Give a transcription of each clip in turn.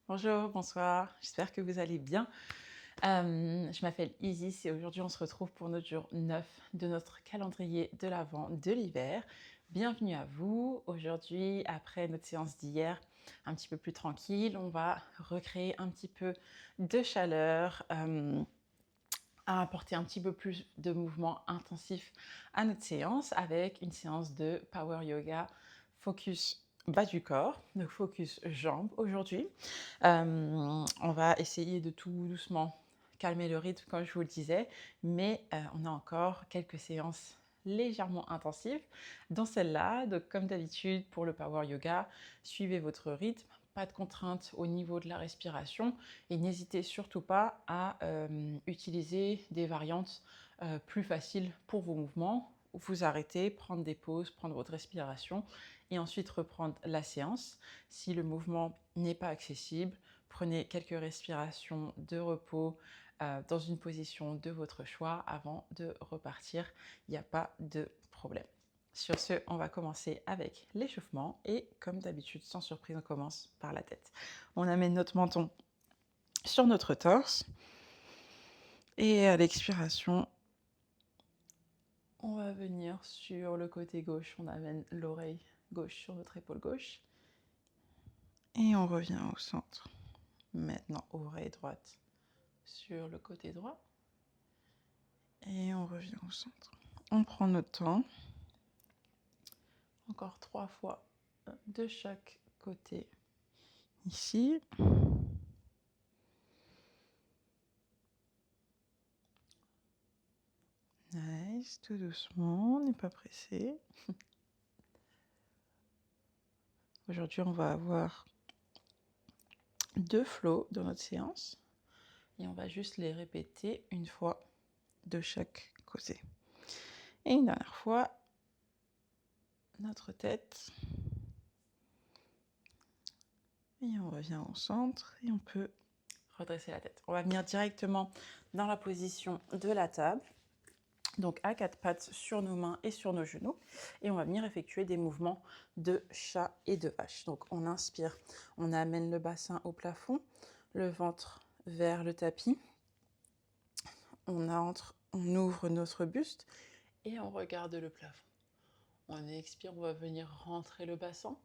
Bonjour, bonsoir, j'espère que vous allez bien. Je m'appelle Isis et aujourd'hui on se retrouve pour notre jour 9 de notre calendrier de l'Avent de l'hiver. Bienvenue à vous. Aujourd'hui, après notre séance d'hier, un petit peu plus tranquille, on va recréer un petit peu de chaleur, à apporter un petit peu plus de mouvement intensif à notre séance avec une séance de Power Yoga focus bas du corps, donc focus jambes aujourd'hui. On va essayer de tout doucement calmer le rythme comme je vous le disais, mais on a encore quelques séances légèrement intensives dans celle-là. Donc comme d'habitude pour le Power Yoga, suivez votre rythme, pas de contrainte au niveau de la respiration et n'hésitez surtout pas à utiliser des variantes plus faciles pour vos mouvements. Vous arrêtez, prendre des pauses, prendre votre respiration et ensuite reprendre la séance. Si le mouvement n'est pas accessible, prenez quelques respirations de repos dans une position de votre choix avant de repartir. Il n'y a pas de problème. Sur ce, on va commencer avec l'échauffement et comme d'habitude, sans surprise, on commence par la tête. On amène notre menton sur notre torse et à l'expiration, on va venir sur le côté gauche, on amène l'oreille gauche sur notre épaule gauche et on revient au centre. Maintenant, oreille droite sur le côté droit et on revient au centre. On prend notre temps, encore 3 fois de chaque côté ici. Nice, tout doucement, on n'est pas pressé. Aujourd'hui, on va avoir 2 flows dans notre séance et on va juste les répéter une fois de chaque côté. Et une dernière fois, notre tête. Et on revient au centre et on peut redresser la tête. On va venir directement dans la position de la table. Donc à 4 pattes sur nos mains et sur nos genoux. Et on va venir effectuer des mouvements de chat et de hache. Donc on inspire, on amène le bassin au plafond, le ventre vers le tapis. On entre, on ouvre notre buste et on regarde le plafond. On expire, on va venir rentrer le bassin,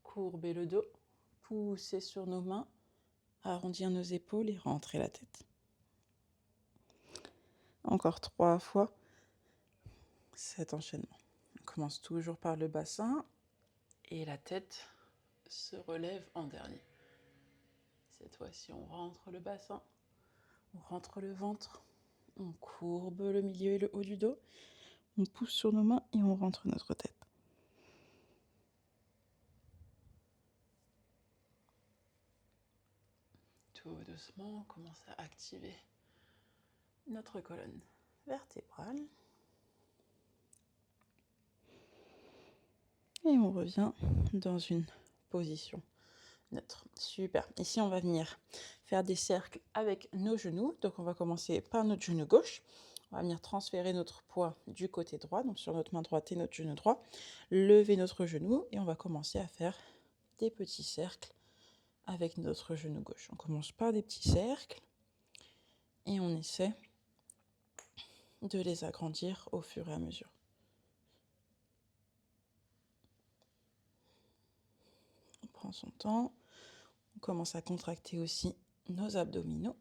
courber le dos, pousser sur nos mains, arrondir nos épaules et rentrer la tête. Encore 3 fois cet enchaînement. On commence toujours par le bassin et la tête se relève en dernier. Cette fois-ci, on rentre le bassin, on rentre le ventre, on courbe le milieu et le haut du dos, on pousse sur nos mains et on rentre notre tête. Tout doucement, on commence à activer notre colonne vertébrale. Et on revient dans une position neutre. Super. Ici, on va venir faire des cercles avec nos genoux. Donc, on va commencer par notre genou gauche. On va venir transférer notre poids du côté droit, donc sur notre main droite et notre genou droit. Lever notre genou et on va commencer à faire des petits cercles avec notre genou gauche. On commence par des petits cercles et on essaie de les agrandir au fur et à mesure. On prend son temps. On commence à contracter aussi nos abdominaux.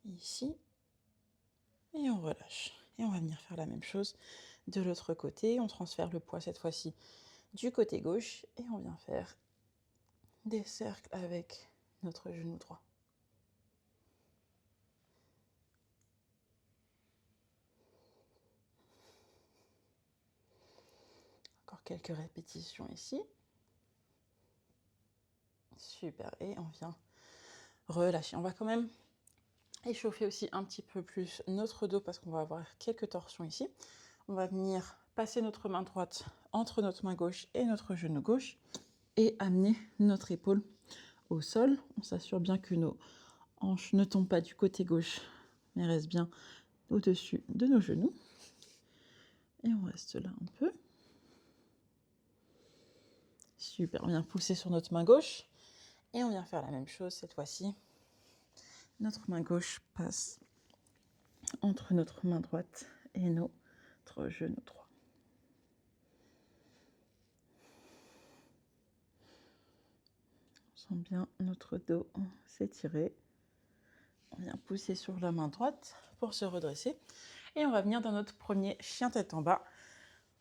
Ici. Et on relâche. Et on va venir faire la même chose de l'autre côté. On transfère le poids cette fois-ci du côté gauche. Et on vient faire des cercles avec notre genou droit. Encore quelques répétitions ici. Super. Et on vient relâcher. On va quand même échauffer aussi un petit peu plus notre dos parce qu'on va avoir quelques torsions ici. On va venir passer notre main droite entre notre main gauche et notre genou gauche et amener notre épaule au sol. On s'assure bien que nos hanches ne tombent pas du côté gauche, mais restent bien au-dessus de nos genoux. Et on reste là un peu. Super, on vient pousser sur notre main gauche Et on vient faire la même chose cette fois-ci. Notre main gauche passe entre notre main droite et notre genou droit. On sent bien notre dos s'étirer. On vient pousser sur la main droite pour se redresser. Et on va venir dans notre premier chien tête en bas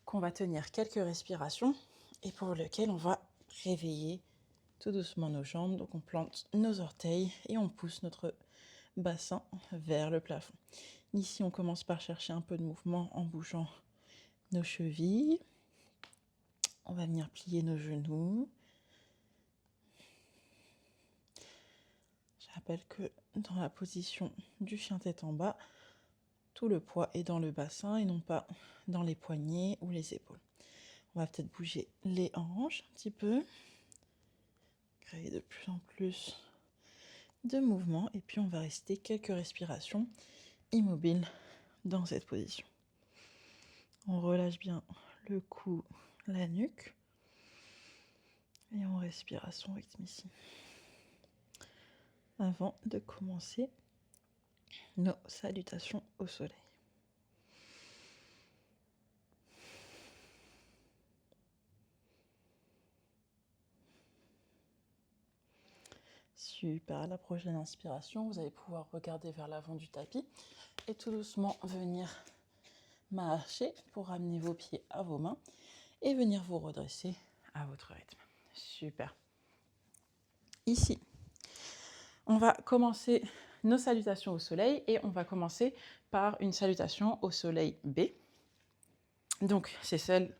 qu'on va tenir quelques respirations et pour lequel on va réveiller tout doucement nos jambes. Donc on plante nos orteils et on pousse notre bassin vers le plafond. Ici, on commence par chercher un peu de mouvement en bougeant nos chevilles. On va venir plier nos genoux. Je rappelle que dans la position du chien tête en bas, tout le poids est dans le bassin et non pas dans les poignets ou les épaules. On va peut-être bouger les hanches un petit peu, créer de plus en plus de mouvements et puis on va rester quelques respirations immobiles dans cette position. On relâche bien le cou, la nuque et on respire à son rythme ici. Avant de commencer nos salutations au soleil. Super, à la prochaine inspiration, vous allez pouvoir regarder vers l'avant du tapis et tout doucement venir marcher pour ramener vos pieds à vos mains et venir vous redresser à votre rythme. Super. Ici, on va commencer nos salutations au soleil et on va commencer par une salutation au soleil B. Donc, c'est celle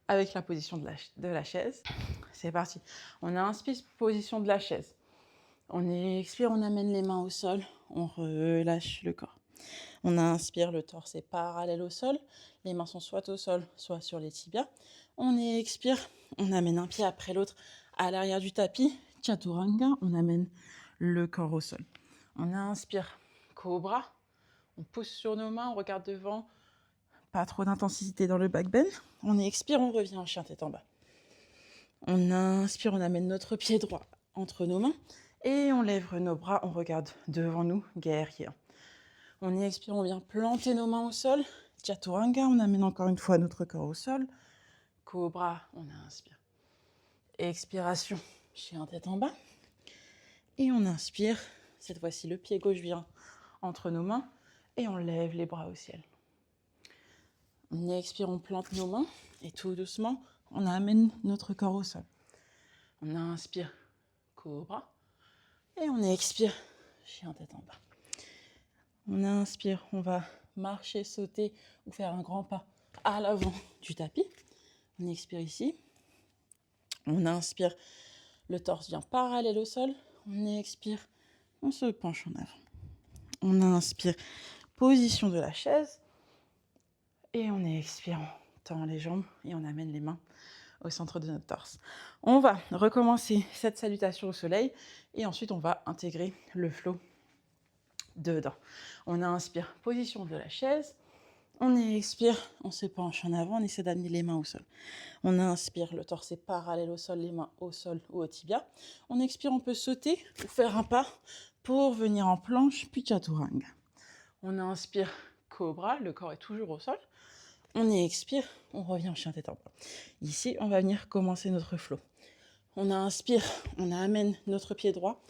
avec la position de la chaise. C'est parti. On inspire, position de la chaise. On expire, on amène les mains au sol, on relâche le corps. On inspire, le torse est parallèle au sol. Les mains sont soit au sol, soit sur les tibias. On expire, on amène un pied après l'autre à l'arrière du tapis. Chaturanga, on amène le corps au sol. On inspire, cobra. On pousse sur nos mains, on regarde devant. Pas trop d'intensité dans le back bend. On expire, on revient en chien tête en bas. On inspire, on amène notre pied droit entre nos mains. Et on lève nos bras, on regarde devant nous, guerrier. On expire, on vient planter nos mains au sol. Chaturanga, on amène encore une fois notre corps au sol. Cobra, on inspire. Expiration, chien tête en bas. Et on inspire. Cette fois-ci, le pied gauche vient entre nos mains. Et on lève les bras au ciel. On expire, on plante nos mains. Et tout doucement, on amène notre corps au sol. On inspire, cobra. Et on expire, chien tête en bas. On inspire, on va marcher, sauter ou faire un grand pas à l'avant du tapis. On expire ici. On inspire, le torse vient parallèle au sol. On expire, on se penche en avant. On inspire, position de la chaise. Et on expire, on tend les jambes et on amène les mains au centre de notre torse. On va recommencer cette salutation au soleil et ensuite on va intégrer le flow dedans. On inspire, position de la chaise. On expire, on se penche en avant, on essaie d'amener les mains au sol. On inspire, le torse est parallèle au sol, les mains au sol ou au tibia. On expire, on peut sauter ou faire un pas pour venir en planche, puis chaturanga. On inspire, cobra, le corps est toujours au sol. On expire, on revient en chien tête en bas. Ici, on va venir commencer notre flow. On inspire, on amène notre pied droit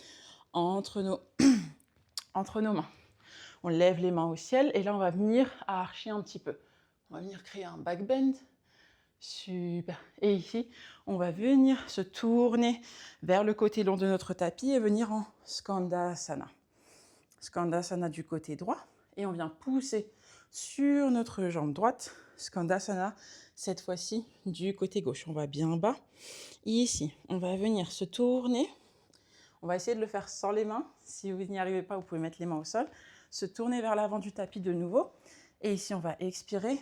entre nos mains. On lève les mains au ciel et là, on va venir archer un petit peu. On va venir créer un back bend. Super. Et ici, on va venir se tourner vers le côté long de notre tapis et venir en Skandasana. Skandasana du côté droit. Et on vient pousser sur notre jambe droite. Skandasana, cette fois-ci, du côté gauche. On va bien bas. Ici, on va venir se tourner. On va essayer de le faire sans les mains. Si vous n'y arrivez pas, vous pouvez mettre les mains au sol. Se tourner vers l'avant du tapis de nouveau. Et ici, on va expirer.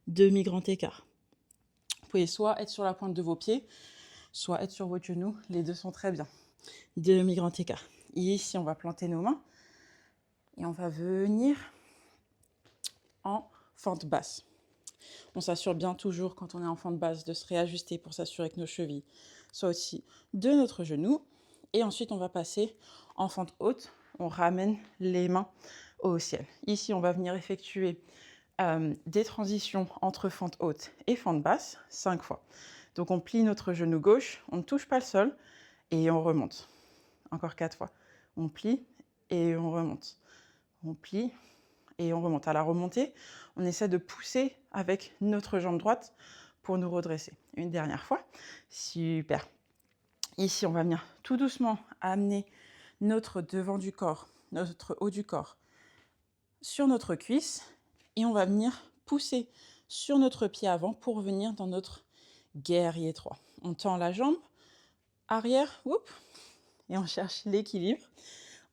Demi-grand écart. Vous pouvez soit être sur la pointe de vos pieds, soit être sur votre genou. Les deux sont très bien. Demi-grand écart. Ici, on va planter nos mains. Et on va venir en fente basse. On s'assure bien toujours, quand on est enfant de base, de se réajuster pour s'assurer que nos chevilles soient aussi de notre genou. Et ensuite, on va passer en fente haute. On ramène les mains au ciel. Ici, on va venir effectuer des transitions entre fente haute et fente basse 5 fois. Donc, on plie notre genou gauche, on ne touche pas le sol et on remonte. Encore 4 fois. On plie et on remonte. On plie et on remonte. À la remontée, on essaie de pousser avec notre jambe droite pour nous redresser. Une dernière fois. Super. Ici, on va venir tout doucement amener notre devant du corps, notre haut du corps sur notre cuisse et on va venir pousser sur notre pied avant pour venir dans notre guerrier 3. On tend la jambe arrière, et on cherche l'équilibre.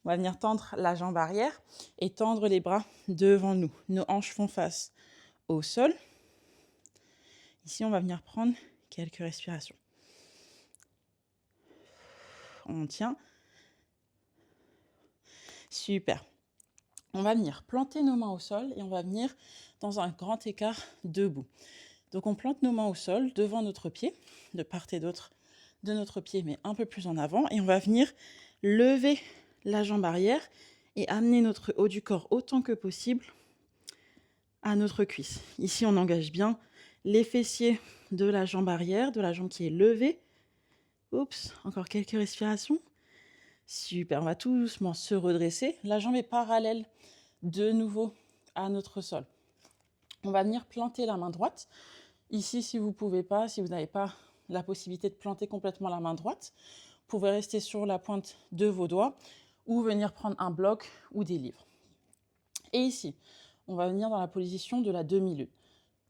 On va venir tendre la jambe arrière et tendre les bras devant nous. Nos hanches font face au sol. Ici, on va venir prendre quelques respirations. On tient. Super. On va venir planter nos mains au sol et on va venir dans un grand écart debout. Donc, on plante nos mains au sol devant notre pied, de part et d'autre de notre pied, mais un peu plus en avant. Et on va venir lever la jambe arrière et amener notre haut du corps autant que possible à notre cuisse. Ici, on engage bien les fessiers de la jambe arrière, de la jambe qui est levée. Oups, encore quelques respirations. Super, on va tout doucement se redresser. La jambe est parallèle de nouveau à notre sol. On va venir planter la main droite. Ici, si vous pouvez pas, si vous n'avez pas la possibilité de planter complètement la main droite, vous pouvez rester sur la pointe de vos doigts ou venir prendre un bloc ou des livres. Et ici, on va venir dans la position de la demi-lune.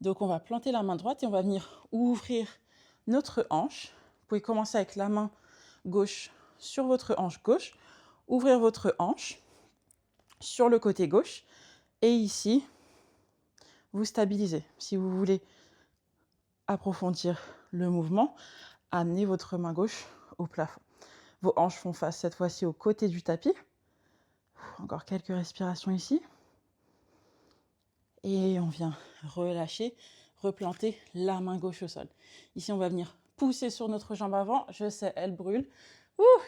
Donc, on va planter la main droite et on va venir ouvrir notre hanche. Vous pouvez commencer avec la main gauche sur votre hanche gauche, ouvrir votre hanche sur le côté gauche et ici, vous stabilisez. Si vous voulez approfondir le mouvement, amenez votre main gauche au plafond. Vos hanches font face cette fois-ci au côté du tapis. Encore quelques respirations ici. Et on vient relâcher, replanter la main gauche au sol. Ici, on va venir pousser sur notre jambe avant. Je sais, elle brûle.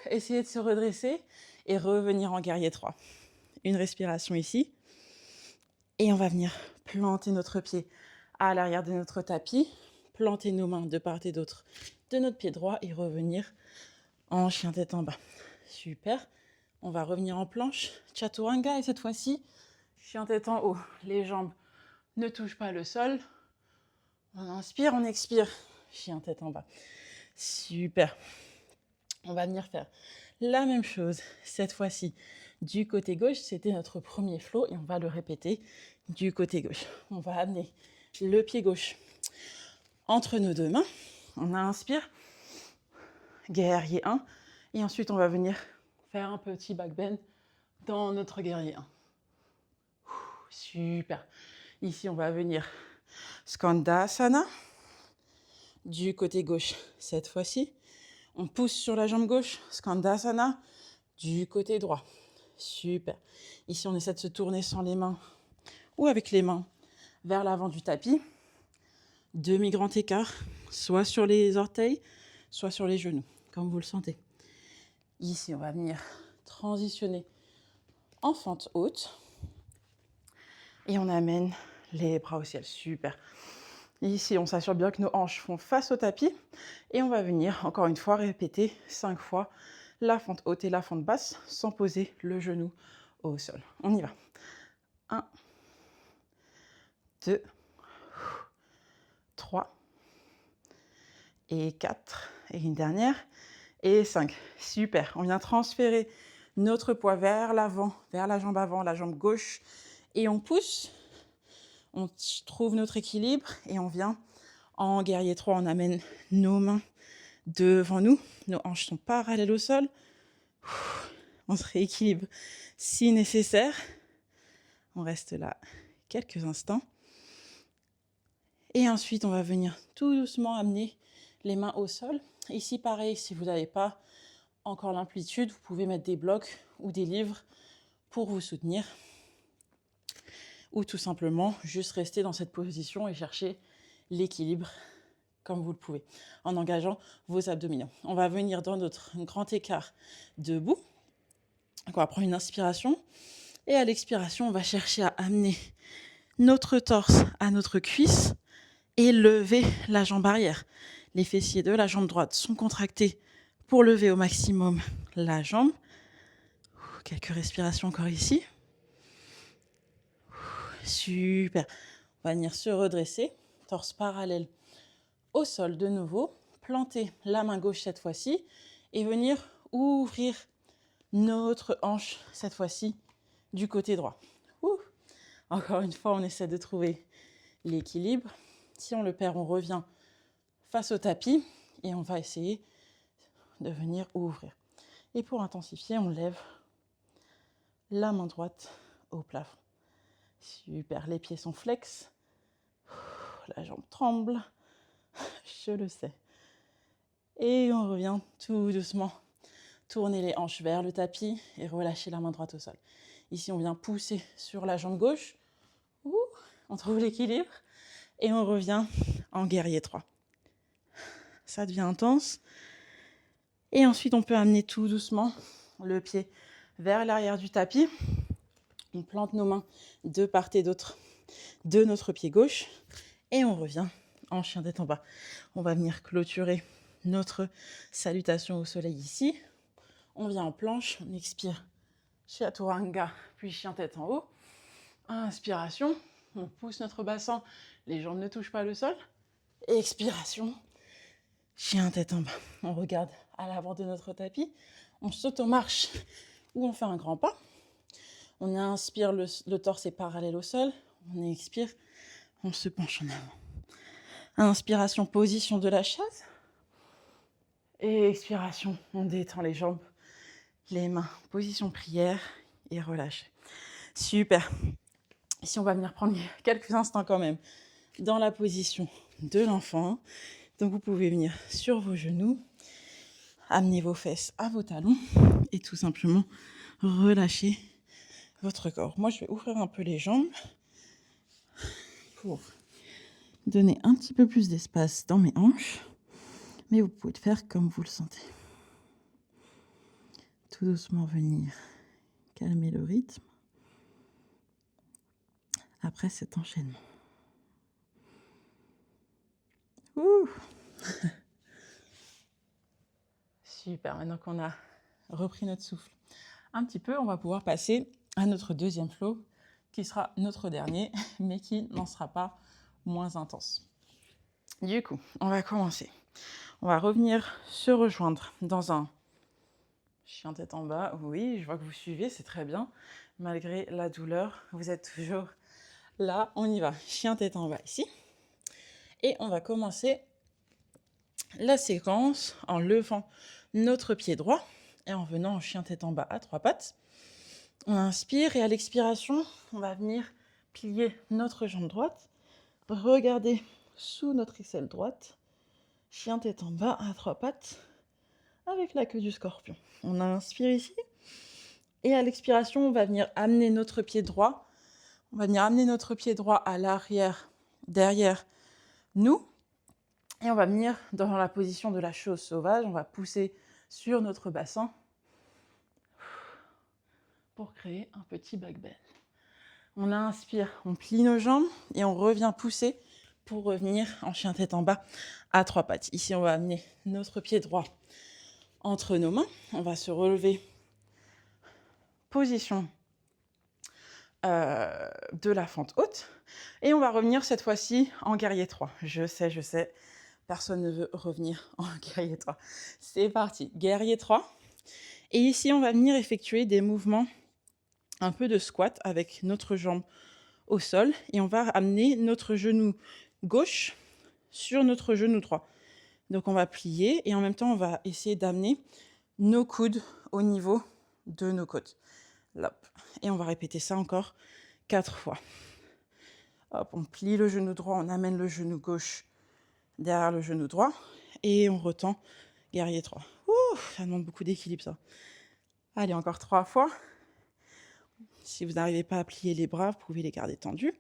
Essayez de se redresser et revenir en guerrier 3. Une respiration ici. Et on va venir planter notre pied à l'arrière de notre tapis. Planter nos mains de part et d'autre de notre pied droit et revenir en chien tête en bas. Super. On va revenir en planche. Chaturanga et cette fois-ci, chien tête en haut. Les jambes ne touchent pas le sol. On inspire, on expire. Chien tête en bas. Super. On va venir faire la même chose cette fois-ci du côté gauche. C'était notre premier flow et on va le répéter du côté gauche. On va amener le pied gauche entre nos deux mains. On inspire. Guerrier 1. Et ensuite, on va venir faire un petit back bend dans notre guerrier 1. Super. Ici, on va venir Skandasana. Du côté gauche, cette fois-ci. On pousse sur la jambe gauche, Skandasana. Du côté droit. Super. Ici, on essaie de se tourner sans les mains ou avec les mains vers l'avant du tapis. Demi-grand écart, soit sur les orteils, soit sur les genoux, comme vous le sentez. Ici, on va venir transitionner en fente haute. Et on amène les bras au ciel. Super. Ici, on s'assure bien que nos hanches font face au tapis. Et on va venir, encore une fois, répéter 5 fois la fente haute et la fente basse sans poser le genou au sol. On y va. 1, 2, 3 et 4. Et une dernière. Et 5. Super. On vient transférer notre poids vers l'avant, vers la jambe avant, la jambe gauche. Et on pousse. On trouve notre équilibre et on vient en guerrier 3. On amène nos mains devant nous. Nos hanches sont parallèles au sol. On se rééquilibre si nécessaire. On reste là quelques instants. Et ensuite, on va venir tout doucement amener les mains au sol. Ici, pareil, si vous n'avez pas encore l'amplitude, vous pouvez mettre des blocs ou des livres pour vous soutenir. ou tout simplement juste rester dans cette position et chercher l'équilibre comme vous le pouvez, en engageant vos abdominaux. On va venir dans notre grand écart debout. Donc on va prendre une inspiration et à l'expiration, on va chercher à amener notre torse à notre cuisse et lever la jambe arrière. Les fessiers de la jambe droite sont contractés pour lever au maximum la jambe. Quelques respirations encore ici. Super. On va venir se redresser, torse parallèle au sol de nouveau, planter la main gauche cette fois-ci et venir ouvrir notre hanche cette fois-ci du côté droit. Encore une fois, on essaie de trouver l'équilibre. Si on le perd, on revient face au tapis et on va essayer de venir ouvrir. Et pour intensifier, on lève la main droite au plafond. Super, les pieds sont flex. La jambe tremble. Je le sais. Et on revient tout doucement. Tourner les hanches vers le tapis et relâcher la main droite au sol. Ici, on vient pousser sur la jambe gauche. On trouve l'équilibre. Et on revient en guerrier 3. Ça devient intense. Et ensuite, on peut amener tout doucement le pied vers l'arrière du tapis. On plante nos mains de part et d'autre de notre pied gauche. Et on revient en chien tête en bas. On va venir clôturer notre salutation au soleil ici. On vient en planche, on expire Chaturanga, puis chien tête en haut. Inspiration, on pousse notre bassin, les jambes ne touchent pas le sol. Expiration, chien tête en bas. On regarde à l'avant de notre tapis, on saute en marche ou on fait un grand pas. On inspire, le torse est parallèle au sol. On expire, on se penche en avant. Inspiration, position de la chaise. Et expiration, on détend les jambes, les mains, position prière et relâche. Super. Ici, on va venir prendre quelques instants quand même dans la position de l'enfant. Donc, vous pouvez venir sur vos genoux, amener vos fesses à vos talons et tout simplement relâcher votre corps. Moi, je vais ouvrir un peu les jambes pour donner un petit peu plus d'espace dans mes hanches. Mais vous pouvez le faire comme vous le sentez. Tout doucement venir calmer le rythme après cet enchaînement. Super, maintenant qu'on a repris notre souffle un petit peu, on va pouvoir passer à notre deuxième flow, qui sera notre dernier, mais qui n'en sera pas moins intense. Du coup, on va commencer. On va revenir se rejoindre dans un chien tête en bas. Oui, je vois que vous suivez, c'est très bien. Malgré la douleur, vous êtes toujours là. On y va. Chien tête en bas ici. Et on va commencer la séquence en levant notre pied droit et en venant en chien tête en bas à 3 pattes. On inspire et à l'expiration, on va venir plier notre jambe droite, regarder sous notre aisselle droite, chien tête en bas à 3 pattes avec la queue du scorpion. On inspire ici et à l'expiration, on va venir amener notre pied droit. On va venir amener notre pied droit à l'arrière, derrière nous. Et on va venir dans la position de la chose sauvage. On va pousser sur notre bassin pour créer un petit back bend. On inspire, on plie nos jambes et on revient pousser pour revenir en chien tête en bas à 3 pattes. Ici, on va amener notre pied droit entre nos mains. On va se relever. Position de la fente haute. Et on va revenir cette fois-ci en guerrier 3. Je sais. Personne ne veut revenir en guerrier 3. C'est parti, guerrier 3. Et ici, on va venir effectuer des mouvements un peu de squat avec notre jambe au sol. Et on va amener notre genou gauche sur notre genou droit. Donc, on va plier et en même temps, on va essayer d'amener nos coudes au niveau de nos côtes. Hop. Et on va répéter ça encore 4 fois. Hop, on plie le genou droit, on amène le genou gauche derrière le genou droit et on retend guerrier 3. Ça demande beaucoup d'équilibre ça. Allez, encore 3 fois. Si vous n'arrivez pas à plier les bras, vous pouvez les garder tendus.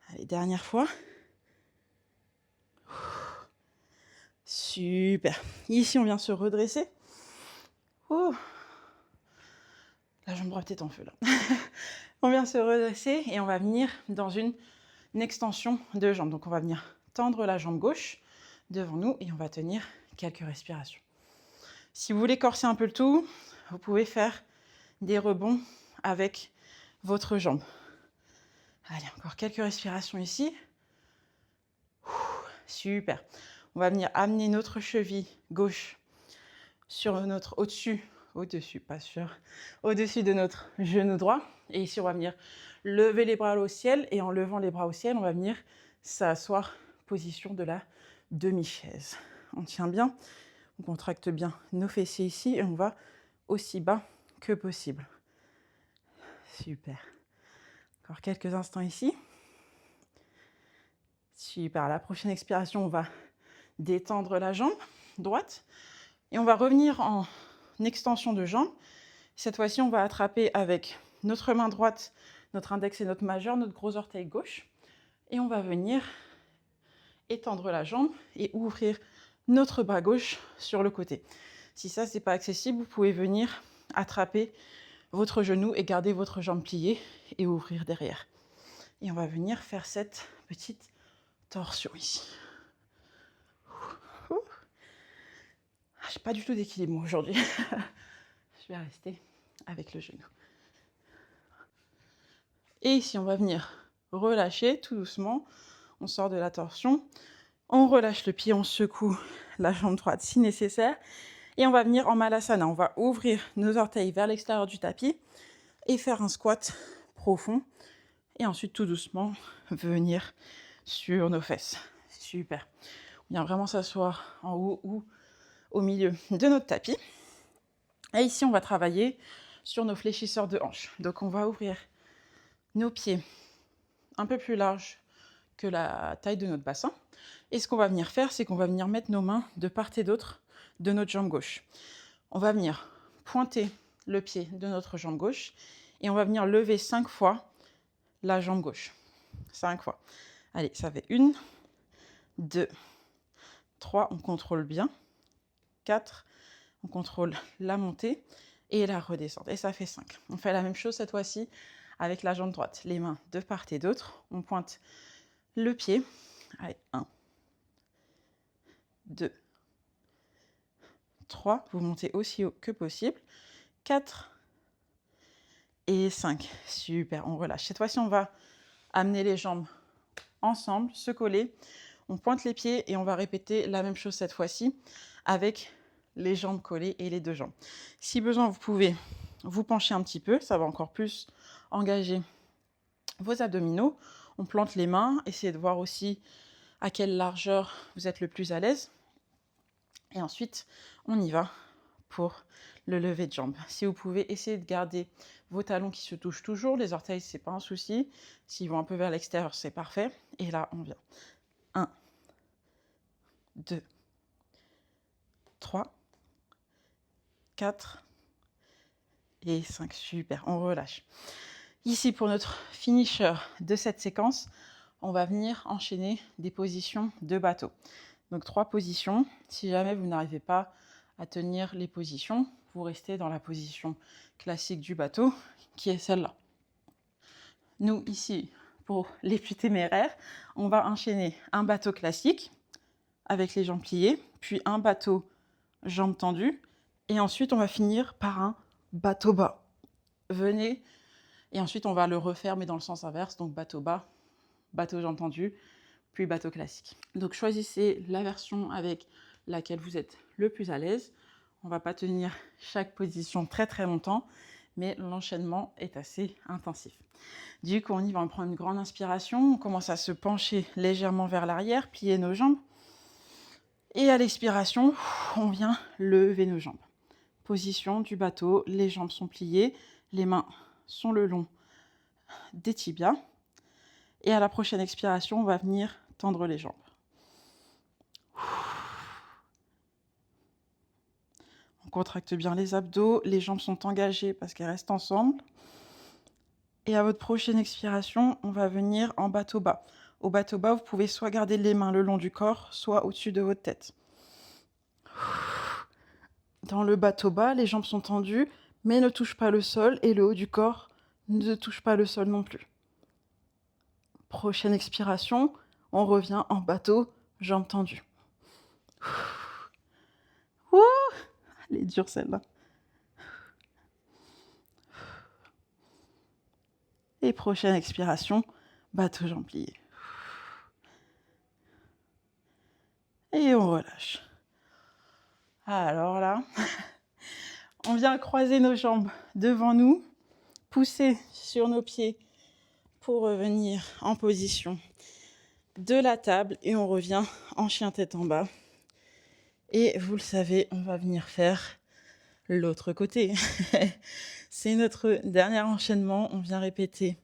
Allez, dernière fois. Super. Ici, on vient se redresser. Oh. La jambe droite est en feu là. On vient se redresser et on va venir dans une extension de jambe. Donc, on va venir tendre la jambe gauche devant nous et on va tenir quelques respirations. Si vous voulez corser un peu le tout, vous pouvez faire des rebonds avec votre jambe. Allez, encore quelques respirations ici. Super. On va venir amener notre cheville gauche sur notre au-dessus de notre genou droit. Et ici, on va venir lever les bras au ciel. Et en levant les bras au ciel, on va venir s'asseoir, position de la demi-chaise. On tient bien, on contracte bien nos fessiers ici et on va aussi bas que possible. Super. Encore quelques instants ici. Super. À la prochaine expiration, on va détendre la jambe droite et on va revenir en extension de jambe. Cette fois-ci, on va attraper avec notre main droite, notre index et notre majeur, notre gros orteil gauche et on va venir étendre la jambe et ouvrir notre bras gauche sur le côté. Si ça, c'est pas accessible, vous pouvez venir attraper votre genou et garder votre jambe pliée et ouvrir derrière. Et on va venir faire cette petite torsion ici. J'ai pas du tout d'équilibre moi aujourd'hui. Je vais rester avec le genou. Et ici, on va venir relâcher tout doucement. On sort de la torsion. On relâche le pied, on secoue la jambe droite si nécessaire. Et on va venir en Malasana. On va ouvrir nos orteils vers l'extérieur du tapis et faire un squat profond. Et ensuite, tout doucement, venir sur nos fesses. Super. On vient vraiment s'asseoir en haut ou au milieu de notre tapis. Et ici, on va travailler sur nos fléchisseurs de hanches. Donc, on va ouvrir nos pieds un peu plus larges que la taille de notre bassin. Et ce qu'on va venir faire, c'est qu'on va venir mettre nos mains de part et d'autre de notre jambe gauche. On va venir pointer le pied de notre jambe gauche et on va venir lever 5 fois la jambe gauche. 5 fois. Allez, ça fait 1, 2, 3, on contrôle bien. 4, on contrôle la montée et la redescente. Et ça fait 5. On fait la même chose cette fois-ci avec la jambe droite. Les mains de part et d'autre. On pointe le pied. Allez, 1, 2, 3. Vous montez aussi haut que possible. 4 et 5. Super, on relâche. Cette fois-ci, on va amener les jambes ensemble, se coller. On pointe les pieds et on va répéter la même chose cette fois-ci avec les jambes collées et les deux jambes. Si besoin, vous pouvez vous pencher un petit peu. Ça va encore plus engager vos abdominaux. On plante les mains. Essayez de voir aussi à quelle largeur vous êtes le plus à l'aise. Et ensuite, on y va pour le lever de jambe. Si vous pouvez essayer de garder vos talons qui se touchent toujours, les orteils, c'est pas un souci. S'ils vont un peu vers l'extérieur, c'est parfait. Et là, on vient. 1, 2, 3, 4 et 5. Super, on relâche. Ici, pour notre finisher de cette séquence, on va venir enchaîner des positions de bateau. Donc 3 positions. Si jamais vous n'arrivez pas à tenir les positions, vous restez dans la position classique du bateau, qui est celle-là. Nous, ici, pour les plus téméraires, on va enchaîner un bateau classique avec les jambes pliées, puis un bateau jambes tendues, et ensuite on va finir par un bateau bas. Venez, et ensuite on va le refaire, mais dans le sens inverse, donc bateau bas, bateau jambes tendues, puis bateau classique. Donc choisissez la version avec laquelle vous êtes le plus à l'aise. On ne va pas tenir chaque position très très longtemps, mais l'enchaînement est assez intensif. Du coup, on y va, on prend une grande inspiration, on commence à se pencher légèrement vers l'arrière, plier nos jambes. Et à l'expiration, on vient lever nos jambes. Position du bateau, les jambes sont pliées, les mains sont le long des tibias. Et à la prochaine expiration, on va venir tendre les jambes. On contracte bien les abdos, les jambes sont engagées parce qu'elles restent ensemble. Et à votre prochaine expiration, on va venir en bateau bas. Au bateau bas, vous pouvez soit garder les mains le long du corps, soit au-dessus de votre tête. Dans le bateau bas, les jambes sont tendues, mais ne touchent pas le sol et le haut du corps ne touche pas le sol non plus. Prochaine expiration, on revient en bateau, jambes tendues. Ouh, elle est dure celle-là. Et prochaine expiration, bateau, jambes pliées. Et on relâche. Alors là, on vient croiser nos jambes devant nous, pousser sur nos pieds pour revenir en position de la table et on revient en chien tête en bas. Et vous le savez, on va venir faire l'autre côté. C'est notre dernier enchaînement. On vient répéter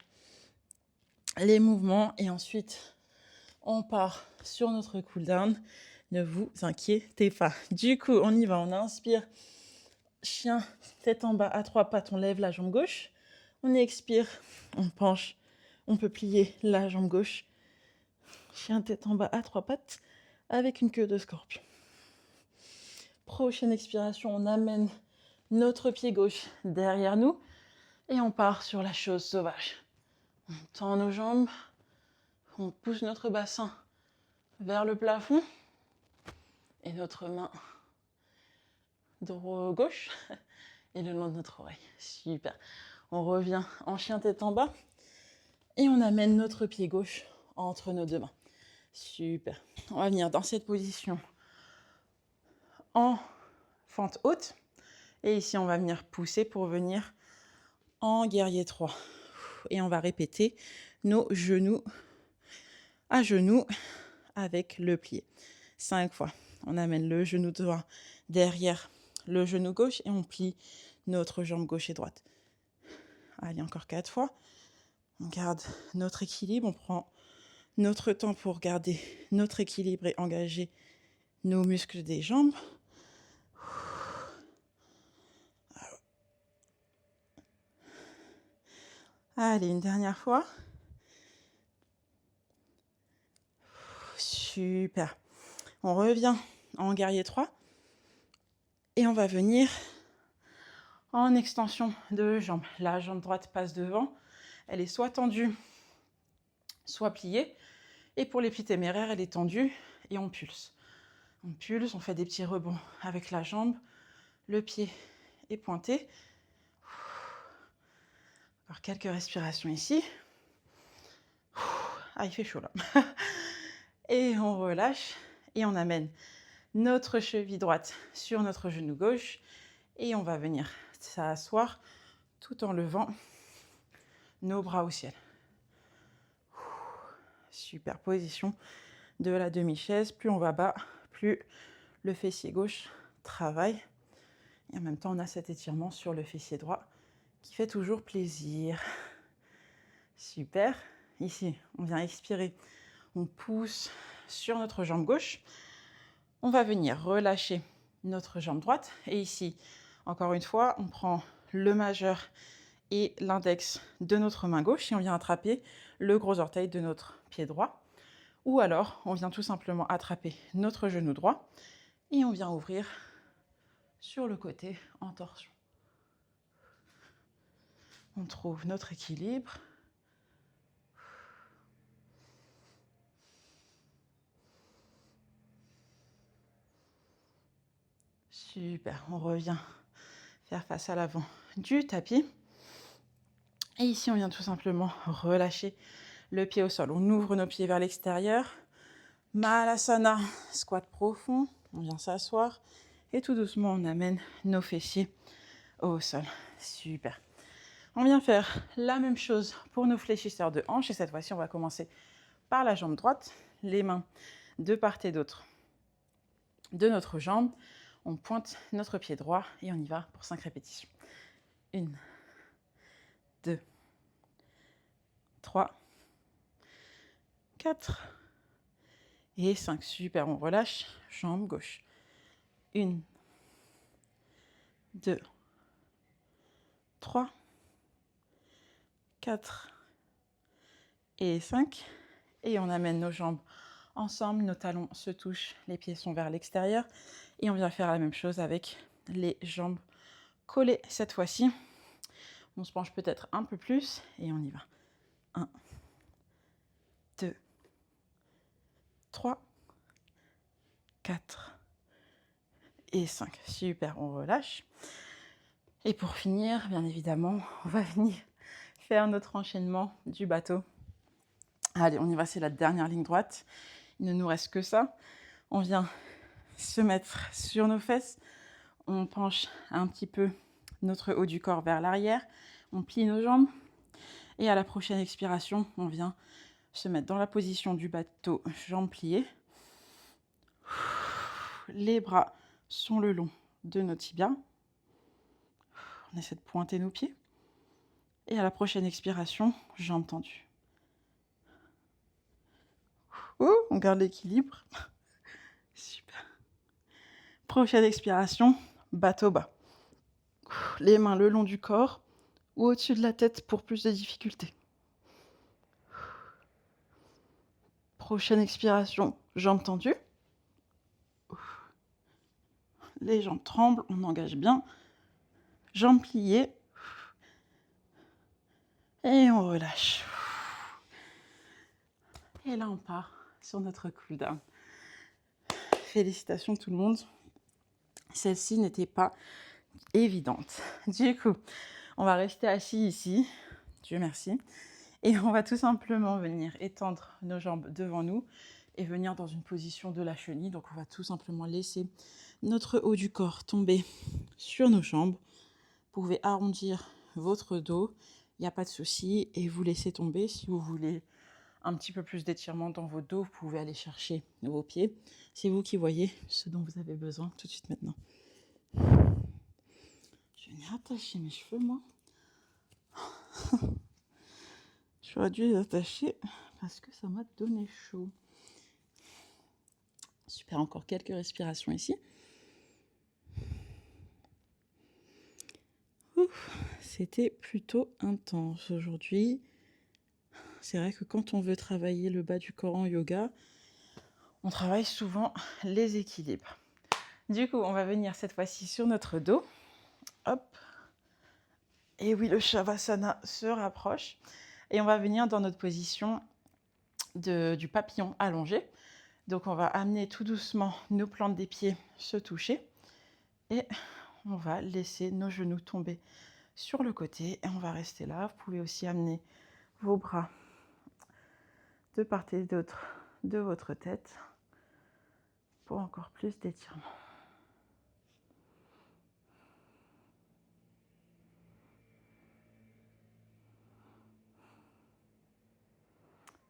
les mouvements et ensuite on part sur notre cool-down. Ne vous inquiétez pas. Du coup, on y va. On inspire. Chien, tête en bas à 3 pattes. On lève la jambe gauche. On expire. On penche. On peut plier la jambe gauche. Chien, tête en bas à 3 pattes avec une queue de scorpion. Prochaine expiration, on amène notre pied gauche derrière nous et on part sur la chose sauvage. On tend nos jambes, on pousse notre bassin vers le plafond et notre main gauche et le long de notre oreille. Super. On revient en chien tête en bas et on amène notre pied gauche entre nos deux mains. Super. On va venir dans cette position en fente haute. Et ici, on va venir pousser pour venir en guerrier 3. Et on va répéter nos genoux à genoux avec le pli. 5 fois. On amène le genou droit derrière le genou gauche et on plie notre jambe gauche et droite. Allez, encore 4 fois. On garde notre équilibre. On prend notre temps pour garder notre équilibre et engager nos muscles des jambes. Allez, une dernière fois. Super. On revient en guerrier 3. Et on va venir en extension de jambes. La jambe droite passe devant. Elle est soit tendue, soit pliée. Et pour les plis téméraires, elle est tendue et on pulse. On pulse, on fait des petits rebonds avec la jambe. Le pied est pointé. Alors quelques respirations ici. Ah, il fait chaud là. Et on relâche et on amène notre cheville droite sur notre genou gauche. Et on va venir s'asseoir tout en levant nos bras au ciel. Super position de la demi-chaise. Plus on va bas, plus le fessier gauche travaille. Et en même temps, on a cet étirement sur le fessier droit qui fait toujours plaisir. Super. Ici, on vient expirer. On pousse sur notre jambe gauche. On va venir relâcher notre jambe droite. Et ici, encore une fois, on prend le majeur et l'index de notre main gauche et on vient attraper le gros orteil de notre pied droit. Ou alors, on vient tout simplement attraper notre genou droit et on vient ouvrir sur le côté en torsion. On trouve notre équilibre. Super, on revient faire face à l'avant du tapis. Et ici, on vient tout simplement relâcher le pied au sol. On ouvre nos pieds vers l'extérieur. Malasana, squat profond. On vient s'asseoir. Et tout doucement, on amène nos fessiers au sol. Super. On vient faire la même chose pour nos fléchisseurs de hanches. Et cette fois-ci, on va commencer par la jambe droite. Les mains de part et d'autre de notre jambe. On pointe notre pied droit et on y va pour 5 répétitions. 1, 2, 3, 4 et 5. Super, on relâche. Jambe gauche. 1, 2, 3, 4 et 5. Et on amène nos jambes ensemble, nos talons se touchent, les pieds sont vers l'extérieur. Et on vient faire la même chose avec les jambes collées cette fois-ci. On se penche peut-être un peu plus et on y va. 1, 2, 3, 4 et 5. Super, on relâche. Et pour finir, bien évidemment, on va venir faire notre enchaînement du bateau. Allez, on y va, c'est la dernière ligne droite. Il ne nous reste que ça. On vient se mettre sur nos fesses. On penche un petit peu notre haut du corps vers l'arrière. On plie nos jambes. Et à la prochaine expiration, on vient se mettre dans la position du bateau, jambes pliées. Les bras sont le long de nos tibias. On essaie de pointer nos pieds. Et à la prochaine expiration, jambes tendues. On garde l'équilibre. Super. Prochaine expiration, bateau bas. Les mains le long du corps ou au-dessus de la tête pour plus de difficulté. Prochaine expiration, jambes tendues. Les jambes tremblent, on engage bien. Jambes pliées. Et on relâche. Et là, on part sur notre cool down. Félicitations tout le monde. Celle-ci n'était pas évidente. Du coup, on va rester assis ici. Dieu merci. Et on va tout simplement venir étendre nos jambes devant nous et venir dans une position de la chenille. Donc, on va tout simplement laisser notre haut du corps tomber sur nos jambes. Vous pouvez arrondir votre dos, il n'y a pas de souci, et vous laissez tomber. Si vous voulez un petit peu plus d'étirement dans votre dos, vous pouvez aller chercher vos pieds. C'est vous qui voyez ce dont vous avez besoin tout de suite maintenant. Je vais venir attacher mes cheveux, moi. J'aurais dû les attacher parce que ça m'a donné chaud. Super, encore quelques respirations ici. C'était plutôt intense aujourd'hui. C'est vrai que quand on veut travailler le bas du corps en yoga, on travaille souvent les équilibres. Du coup, on va venir cette fois-ci sur notre dos. Hop. Et oui, le Shavasana se rapproche. Et on va venir dans notre position du papillon allongé. Donc, on va amener tout doucement nos plantes des pieds se toucher. Et on va laisser nos genoux tomber sur le côté. Et on va rester là. Vous pouvez aussi amener vos bras de part et d'autre de votre tête pour encore plus d'étirement.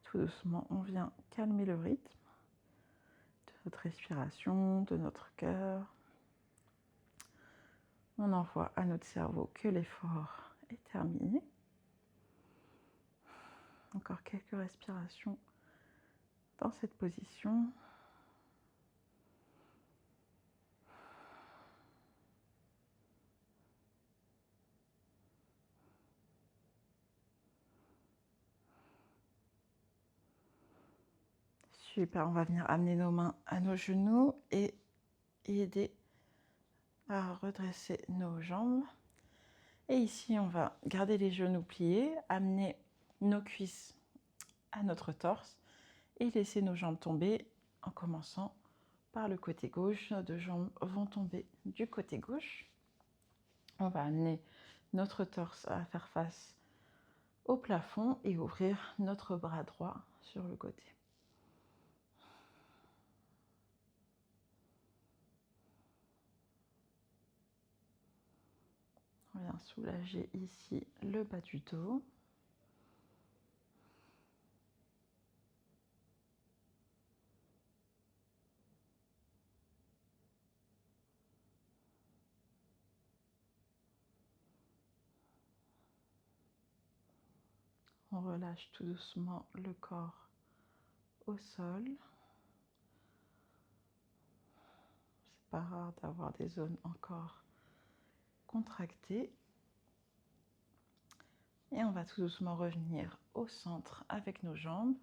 Tout doucement, on vient calmer le rythme de notre respiration, de notre cœur. On envoie à notre cerveau que l'effort est terminé. Encore quelques respirations dans cette position. Super, on va venir amener nos mains à nos genoux et aider à redresser nos jambes. Et ici, on va garder les genoux pliés, amener nos cuisses à notre torse et laisser nos jambes tomber en commençant par le côté gauche. Nos deux jambes vont tomber du côté gauche. On va amener notre torse à faire face au plafond et ouvrir notre bras droit sur le côté. On vient soulager ici le bas du dos. On relâche tout doucement le corps au sol. C'est pas rare d'avoir des zones encore contracter. Et on va tout doucement revenir au centre avec nos jambes.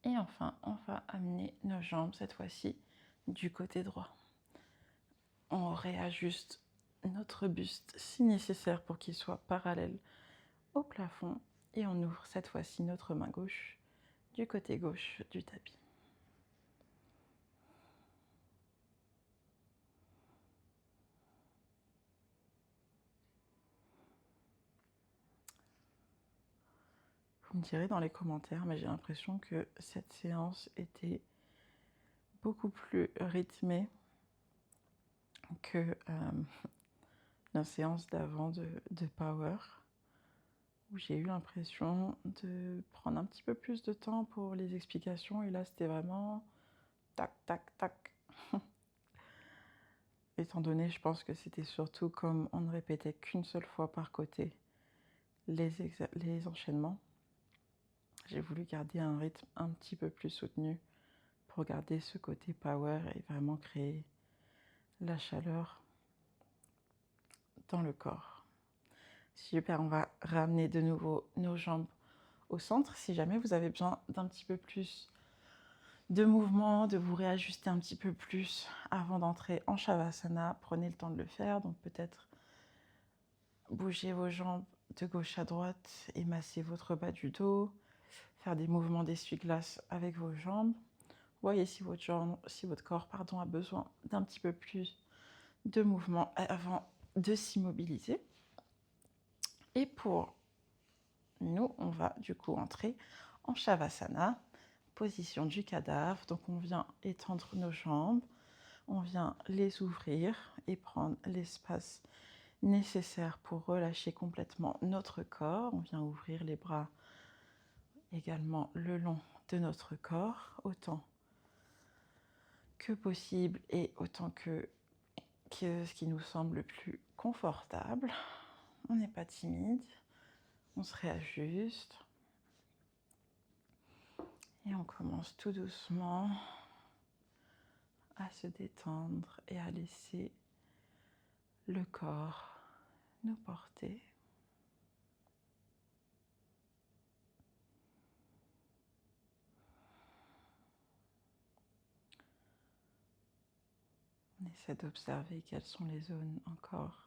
Et enfin, on va amener nos jambes, cette fois-ci, du côté droit. On réajuste notre buste si nécessaire pour qu'il soit parallèle au plafond. Et on ouvre cette fois-ci notre main gauche du côté gauche du tapis. Vous me direz dans les commentaires, mais j'ai l'impression que cette séance était beaucoup plus rythmée que la séance d'avant de Power, où j'ai eu l'impression de prendre un petit peu plus de temps pour les explications, et là c'était vraiment tac, tac, tac. Étant donné, je pense que c'était surtout comme on ne répétait qu'une seule fois par côté les enchaînements, j'ai voulu garder un rythme un petit peu plus soutenu pour garder ce côté power et vraiment créer la chaleur dans le corps. Super, on va ramener de nouveau nos jambes au centre. Si jamais vous avez besoin d'un petit peu plus de mouvement, de vous réajuster un petit peu plus avant d'entrer en Shavasana, prenez le temps de le faire. Donc peut-être bouger vos jambes de gauche à droite et masser votre bas du dos, faire des mouvements d'essuie-glace avec vos jambes. Voyez si votre corps a besoin d'un petit peu plus de mouvement avant de s'immobiliser. Et pour nous, on va du coup entrer en Shavasana, position du cadavre. Donc on vient étendre nos jambes, on vient les ouvrir et prendre l'espace nécessaire pour relâcher complètement notre corps. On vient ouvrir les bras également le long de notre corps, autant que possible et autant que ce qui nous semble le plus confortable. On n'est pas timide, on se réajuste et on commence tout doucement à se détendre et à laisser le corps nous porter. On essaie d'observer quelles sont les zones encore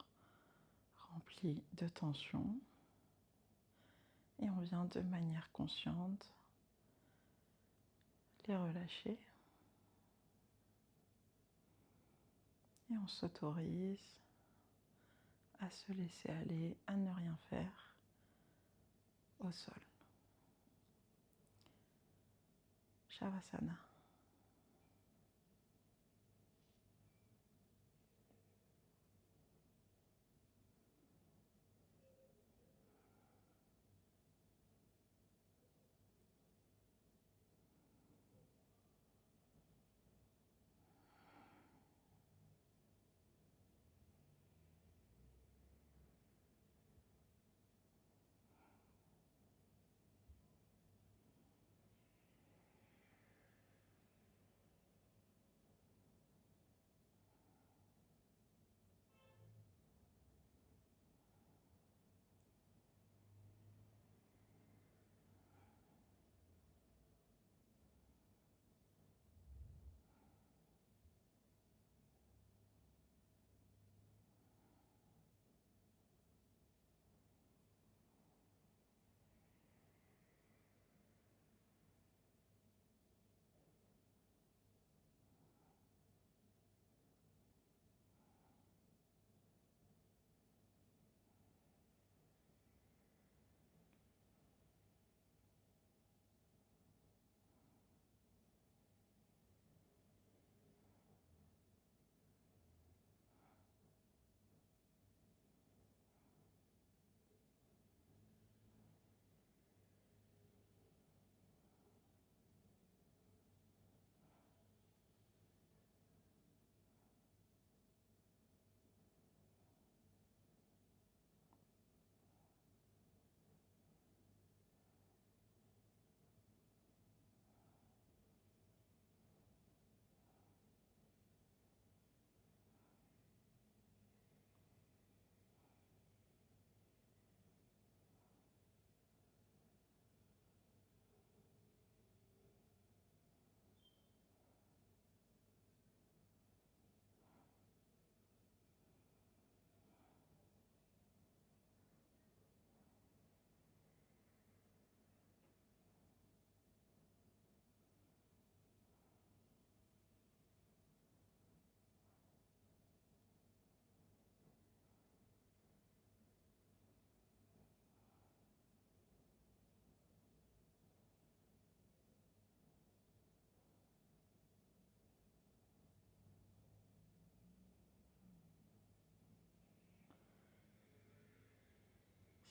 remplies de tension. Et on vient de manière consciente les relâcher. Et on s'autorise à se laisser aller, à ne rien faire au sol. Shavasana.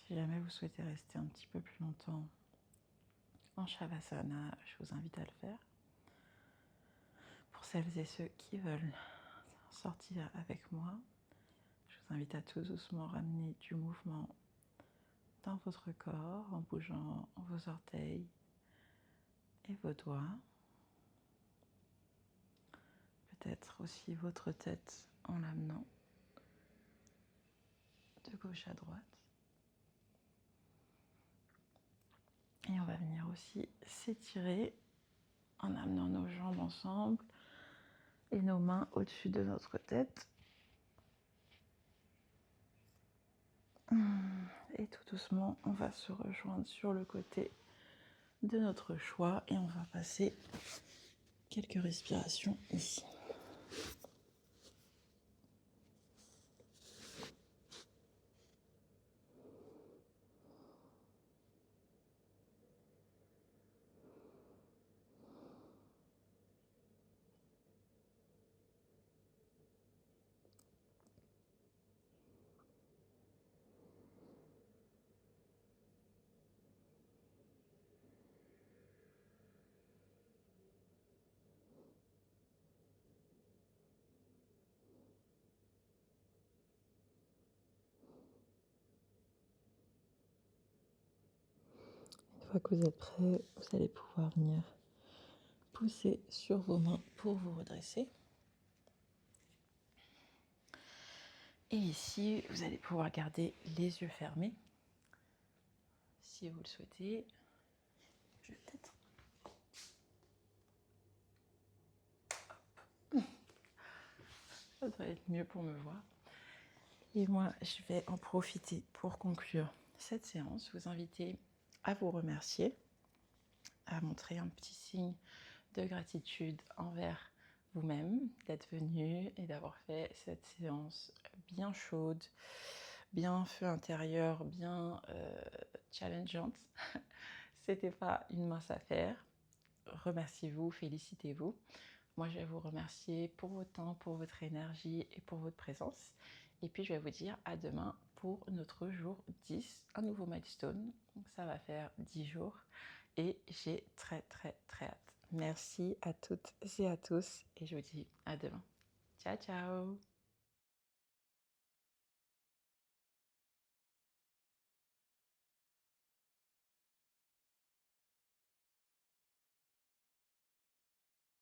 Si jamais vous souhaitez rester un petit peu plus longtemps en Shavasana, je vous invite à le faire. Pour celles et ceux qui veulent sortir avec moi, je vous invite à tout doucement ramener du mouvement dans votre corps en bougeant vos orteils et vos doigts. Peut-être aussi votre tête en l'amenant de gauche à droite. Et on va venir aussi s'étirer en amenant nos jambes ensemble et nos mains au-dessus de notre tête. Et tout doucement, on va se rejoindre sur le côté de notre choix et on va passer quelques respirations ici. Une fois que vous êtes prêt, vous allez pouvoir venir pousser sur vos mains pour vous redresser. Et ici, vous allez pouvoir garder les yeux fermés. Si vous le souhaitez, je vais peut-être... Ça devrait être mieux pour me voir. Et moi, je vais en profiter pour conclure cette séance. Vous inviter à vous remercier, à montrer un petit signe de gratitude envers vous-même d'être venu et d'avoir fait cette séance bien chaude, bien feu intérieur, bien challengeante. C'était pas une mince affaire. Remerciez-vous, félicitez-vous. Moi, je vais vous remercier pour votre temps, pour votre énergie et pour votre présence. Et puis, je vais vous dire à demain pour notre jour 10, un nouveau milestone. Donc, ça va faire 10 jours et j'ai très, très, très hâte. Merci à toutes et à tous et je vous dis à demain. Ciao, ciao!